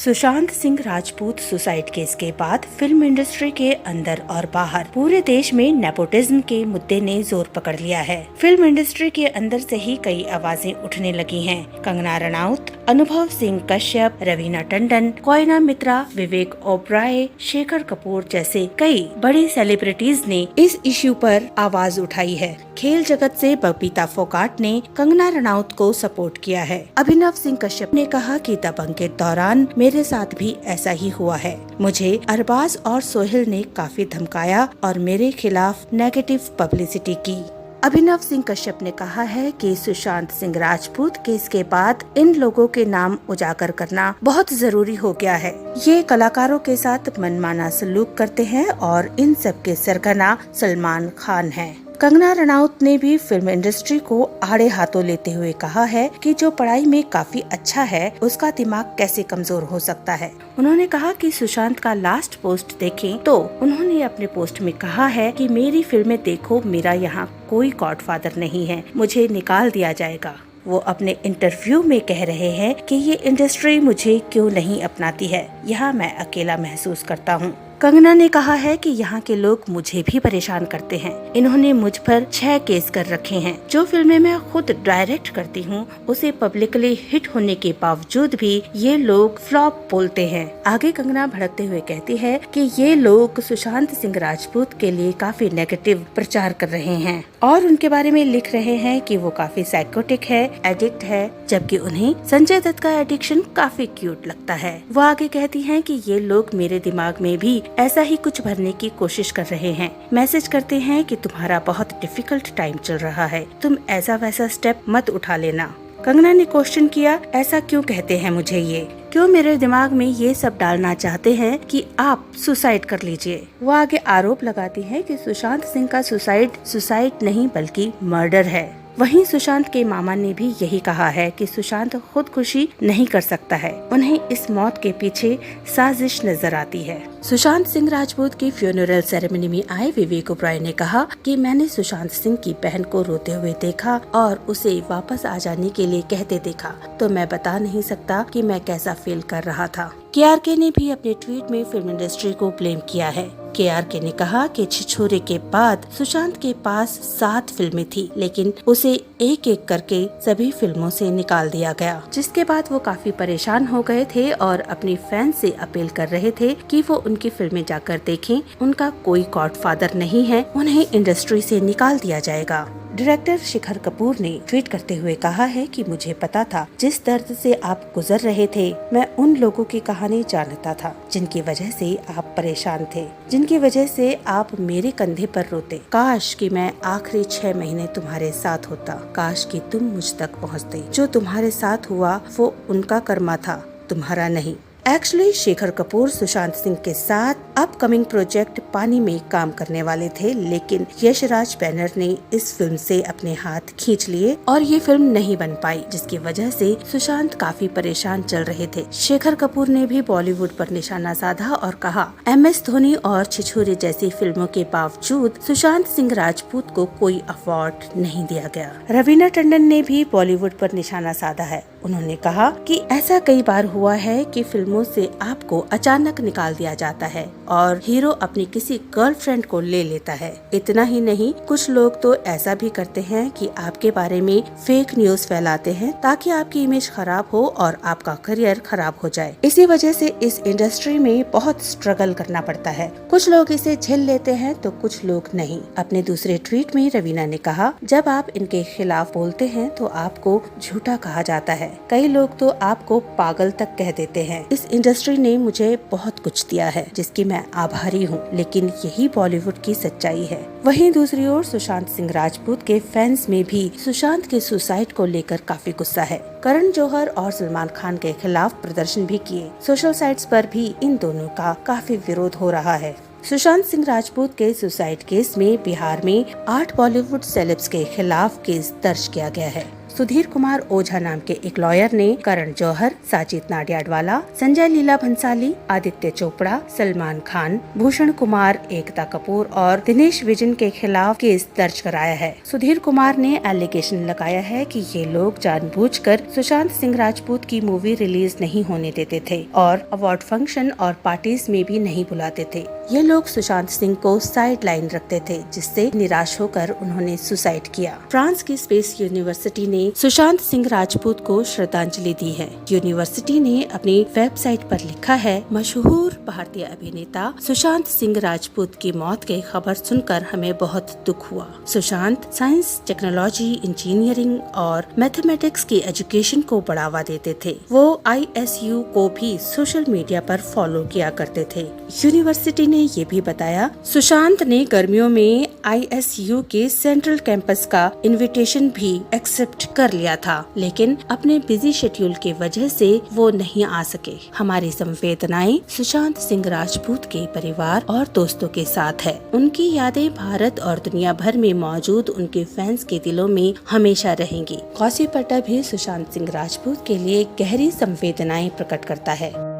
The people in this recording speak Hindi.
सुशांत सिंह राजपूत सुसाइड केस के बाद फिल्म इंडस्ट्री के अंदर और बाहर पूरे देश में नेपोटिज्म के मुद्दे ने जोर पकड़ लिया है। फिल्म इंडस्ट्री के अंदर से ही कई आवाजें उठने लगी हैं। कंगना रनौत, अनुभव सिंह कश्यप, रवीना टंडन, कोयना मित्रा, विवेक ओबराय, शेखर कपूर जैसे कई बड़ी सेलिब्रिटीज ने इस इश्यू पर आवाज उठाई है। खेल जगत से बबीता फोगाट ने कंगना रनौत को सपोर्ट किया है। अभिनव सिंह कश्यप ने कहा कि दबंग के दौरान मेरे साथ भी ऐसा ही हुआ है। मुझे अरबाज और सोहेल ने काफी धमकाया और मेरे खिलाफ नेगेटिव पब्लिसिटी की। अभिनव सिंह कश्यप ने कहा है कि सुशांत सिंह राजपूत केस के बाद इन लोगों के नाम उजागर करना बहुत जरूरी हो गया है। ये कलाकारों के साथ मनमाना सलूक करते हैं और इन सब के सरगना सलमान खान है। कंगना रनौत ने भी फिल्म इंडस्ट्री को आड़े हाथों लेते हुए कहा है कि जो पढ़ाई में काफी अच्छा है उसका दिमाग कैसे कमजोर हो सकता है। उन्होंने कहा कि सुशांत का लास्ट पोस्ट देखें तो उन्होंने अपने पोस्ट में कहा है कि मेरी फिल्में देखो, मेरा यहाँ कोई गॉडफादर नहीं है, मुझे निकाल दिया जाएगा। वो अपने इंटरव्यू में कह रहे हैं कि ये इंडस्ट्री मुझे क्यों नहीं अपनाती है, यहाँ मैं अकेला महसूस करता हूँ। कंगना ने कहा है कि यहाँ के लोग मुझे भी परेशान करते हैं। इन्होंने मुझ पर 6 केस कर रखे हैं। जो फिल्में मैं खुद डायरेक्ट करती हूँ उसे पब्लिकली हिट होने के बावजूद भी ये लोग फ्लॉप बोलते हैं। आगे कंगना भड़कते हुए कहती है कि ये लोग सुशांत सिंह राजपूत के लिए काफी नेगेटिव प्रचार कर रहे हैं और उनके बारे में लिख रहे हैं कि वो काफी साइकोटिक है, एडिक्ट है, जबकि उन्हें संजय दत्त का एडिक्शन काफी क्यूट लगता है। वो आगे कहती हैं कि ये लोग मेरे दिमाग में भी ऐसा ही कुछ भरने की कोशिश कर रहे हैं। मैसेज करते हैं कि तुम्हारा बहुत डिफिकल्ट टाइम चल रहा है, तुम ऐसा वैसा स्टेप मत उठा लेना। कंगना ने क्वेश्चन किया, ऐसा क्यों कहते हैं मुझे ये, क्यों मेरे दिमाग में ये सब डालना चाहते हैं कि आप सुसाइड कर लीजिए। वो आगे आरोप लगाती है कि सुशांत सिंह का सुसाइड नहीं बल्कि मर्डर है। वहीं सुशांत के मामा ने भी यही कहा है कि सुशांत खुदकुशी नहीं कर सकता है, उन्हें इस मौत के पीछे साजिश नजर आती है। सुशांत सिंह राजपूत की फ्यूनरल सेरेमनी में आए विवेक ओबराय ने कहा कि मैंने सुशांत सिंह की बहन को रोते हुए देखा और उसे वापस आ जाने के लिए कहते देखा, तो मैं बता नहीं सकता कि मैं कैसा फील कर रहा था। KRK ने भी अपने ट्वीट में फिल्म इंडस्ट्री को ब्लेम किया है। KRK ने कहा कि छिछोरे के बाद सुशांत के पास 7 फिल्में थी, लेकिन उसे एक एक करके सभी फिल्मों से निकाल दिया गया, जिसके बाद वो काफी परेशान हो गए थे और अपनी फैंस से अपील कर रहे थे कि वो उनकी फिल्में जाकर देखें। उनका कोई गॉडफादर नहीं है, उन्हें इंडस्ट्री से निकाल दिया जाएगा। डायरेक्टर शेखर कपूर ने ट्वीट करते हुए कहा है कि मुझे पता था जिस दर्द से आप गुजर रहे थे, मैं उन लोगों की कहानी जानता था जिनकी वजह से आप परेशान थे, जिनकी वजह से आप मेरे कंधे पर रोते। काश कि मैं आखिरी 6 महीने तुम्हारे साथ होता, काश कि तुम मुझ तक पहुँचते। जो तुम्हारे साथ हुआ वो उनका कर्मा था, तुम्हारा नहीं। एक्चुअली शेखर कपूर सुशांत सिंह के साथ अपकमिंग प्रोजेक्ट पानी में काम करने वाले थे, लेकिन यशराज बैनर ने इस फिल्म से अपने हाथ खींच लिए और ये फिल्म नहीं बन पाई, जिसकी वजह से सुशांत काफी परेशान चल रहे थे। शेखर कपूर ने भी बॉलीवुड पर निशाना साधा और कहा, MS धोनी और छिछोरे जैसी फिल्मों के बावजूद सुशांत सिंह राजपूत को कोई अवार्ड नहीं दिया गया। रवीना टंडन ने भी बॉलीवुड पर निशाना साधा है। उन्होंने कहा कि ऐसा कई बार हुआ है कि फिल्मों से आपको अचानक निकाल दिया जाता है और हीरो अपनी किसी गर्लफ्रेंड को ले लेता है। इतना ही नहीं, कुछ लोग तो ऐसा भी करते हैं कि आपके बारे में फेक न्यूज फैलाते हैं ताकि आपकी इमेज खराब हो और आपका करियर खराब हो जाए। इसी वजह से इस इंडस्ट्री में बहुत स्ट्रगल करना पड़ता है। कुछ लोग इसे झेल लेते हैं तो कुछ लोग नहीं। अपने दूसरे ट्वीट में रवीना ने कहा, जब आप इनके खिलाफ बोलते हैं तो आपको झूठा कहा जाता है, कई लोग तो आपको पागल तक कह देते हैं। इस इंडस्ट्री ने मुझे बहुत कुछ दिया है जिसकी मैं आभारी हूँ, लेकिन यही बॉलीवुड की सच्चाई है। वहीं दूसरी ओर सुशांत सिंह राजपूत के फैंस में भी सुशांत के सुसाइड को लेकर काफी गुस्सा है। करण जौहर और सलमान खान के खिलाफ प्रदर्शन भी किए। सोशल साइट्स पर भी इन दोनों का काफी विरोध हो रहा है। सुशांत सिंह राजपूत के सुसाइड केस में बिहार में 8 बॉलीवुड सेलेब्स के खिलाफ केस दर्ज किया गया है। सुधीर कुमार ओझा नाम के एक लॉयर ने करण जौहर, साजिद नाडियाडवाला, संजय लीला भंसाली, आदित्य चोपड़ा, सलमान खान, भूषण कुमार, एकता कपूर और दिनेश विजन के खिलाफ केस दर्ज कराया है। सुधीर कुमार ने एलिगेशन लगाया है कि ये लोग जानबूझकर सुशांत सिंह राजपूत की मूवी रिलीज नहीं होने देते थे और अवार्ड फंक्शन और पार्टीज में भी नहीं बुलाते थे। ये लोग सुशांत सिंह को साइड लाइन रखते थे, जिससे निराश होकर उन्होंने सुसाइड किया। फ्रांस की स्पेस यूनिवर्सिटी ने सुशांत सिंह राजपूत को श्रद्धांजलि दी है। यूनिवर्सिटी ने अपनी वेबसाइट पर लिखा है, मशहूर भारतीय अभिनेता सुशांत सिंह राजपूत की मौत की खबर सुनकर हमें बहुत दुख हुआ। सुशांत साइंस, टेक्नोलॉजी, इंजीनियरिंग और मैथमेटिक्स की एजुकेशन को बढ़ावा देते थे। वो ISU को भी सोशल मीडिया पर फॉलो किया करते थे। यूनिवर्सिटी ने ये भी बताया, सुशांत ने गर्मियों में ISU के सेंट्रल कैंपस का इनविटेशन भी एक्सेप्ट कर लिया था, लेकिन अपने बिजी शेड्यूल की वजह से वो नहीं आ सके। हमारी संवेदनाएं सुशांत सिंह राजपूत के परिवार और दोस्तों के साथ है। उनकी यादें भारत और दुनिया भर में मौजूद उनके फैंस के दिलों में हमेशा रहेंगी। गॉसिप अड्डा भी सुशांत सिंह राजपूत के लिए गहरी संवेदनाएं प्रकट करता है।